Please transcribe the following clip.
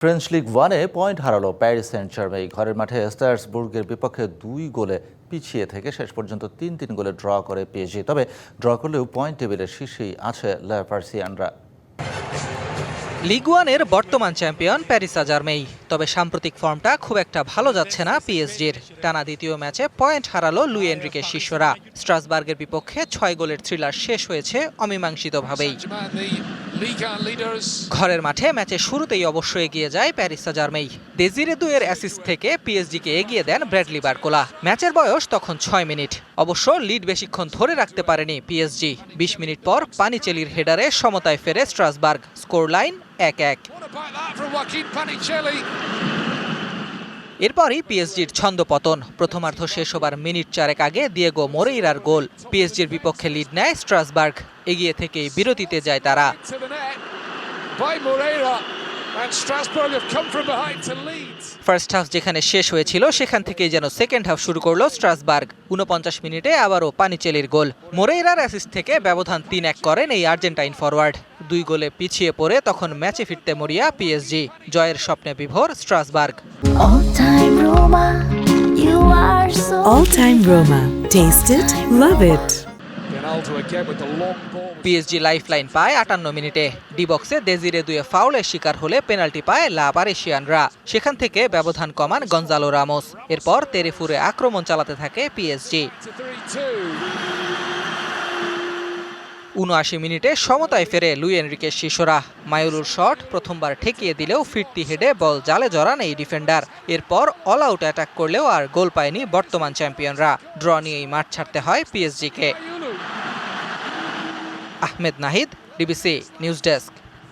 French league ওয়ানে point হারালো Paris Saint Germain. ঘরের মাঠে স্ট্রাসবুর্গের বিপক্ষে 2 গোলে পিছিয়ে থেকে শেষ পর্যন্ত 3-3 গোলে ড্র করে পিএসজি। তবে ড্র করলেও পয়েন্ট টেবিলের শীর্ষেই আছে লে পার্সিয়ানরা। লিগ ওয়ানের বর্তমান চ্যাম্পিয়ন প্যারিস জার্মেই। তবে সাম্প্রতিক ফর্মটা খুব একটা ভালো যাচ্ছে না পিএসজির। টানা দ্বিতীয় ম্যাচে পয়েন্ট হারালো লুই এনরিকের শিষ্যরা। স্ট্রাসবার্গের বিপক্ষে 6 গোলের থ্রিলার শেষ হয়েছে অমীমাংসিতভাবেই। ঘরের মাঠে ম্যাচের শুরুতেই অবশ্য এগিয়ে যায় প্যারিস জার্মেই। দেজিরে দুয়ের অ্যাসিস্ট থেকে পিএসজিকে এগিয়ে দেন ব্র্যাডলি বারকোলা। ম্যাচের বয়স তখন 6 মিনিট। অবশ্য লিড বেশিক্ষণ ধরে রাখতে পারেনি পিএসজি। 20 মিনিট পর পানিচেলির হেডারে সমতায় ফেরে স্ট্রাসবার্গ। Score line 1-1। এরপরই পিএসজির ছন্দপতন। প্রথমার্ধ শেষ হবার মিনিট 4 আগে দিয়েগো মোরেইরার গোল। পিএসজির বিপক্ষে লিড নেয় স্ট্রাসবার্গ। এগিয়ে থেকেই বিরতিতে যায় তারা। ফার্স্ট হাফ যেখানে শেষ হয়েছিল সেখান থেকেই যেন সেকেন্ড হাফ শুরু করলো স্ট্রাসবার্গ। 49 মিনিটে আবারও পানিচেলির গোল। মোরেইরার অ্যাসিস্ট থেকে ব্যবধান 3-1 করেন এই আর্জেন্টাইন ফরওয়ার্ড। 2 গোলে পিছিয়ে পড়ে তখন ম্যাচে ফিরতে মরিয়া পিএসজি। জয়ের স্বপ্নে বিভোর Strasberg. All time Roma. Taste it, love it. PSG lifeline পায় 58 মিনিটে। ডি বক্সে দেজিরে দুয়ে ফাউলের শিকার হলে পেনাল্টি পায় লা পারিসিয়ানরা। সেখান থেকে ব্যবধান কমান গঞ্জালো রামোস। এরপর তেরেফুরে আক্রমণ চালাতে থাকে পিএসজি। 79 মিনিটে সমতায় ফেরে লুই এনরিকের শিষ্যরা। মায়োলুর শট প্রথমবার ঠেকিয়ে দিলেও ফিরতি হেডে বল জালে জড়ান এই ডিফেন্ডার। এরপর অল আউট অ্যাটাক করলেও আর গোল পায়নি বর্তমান চ্যাম্পিয়নরা। ড্র নিয়েই মাঠ ছাড়তে হয় পিএসজিকে। Ahmed Nahid, DBC news desk.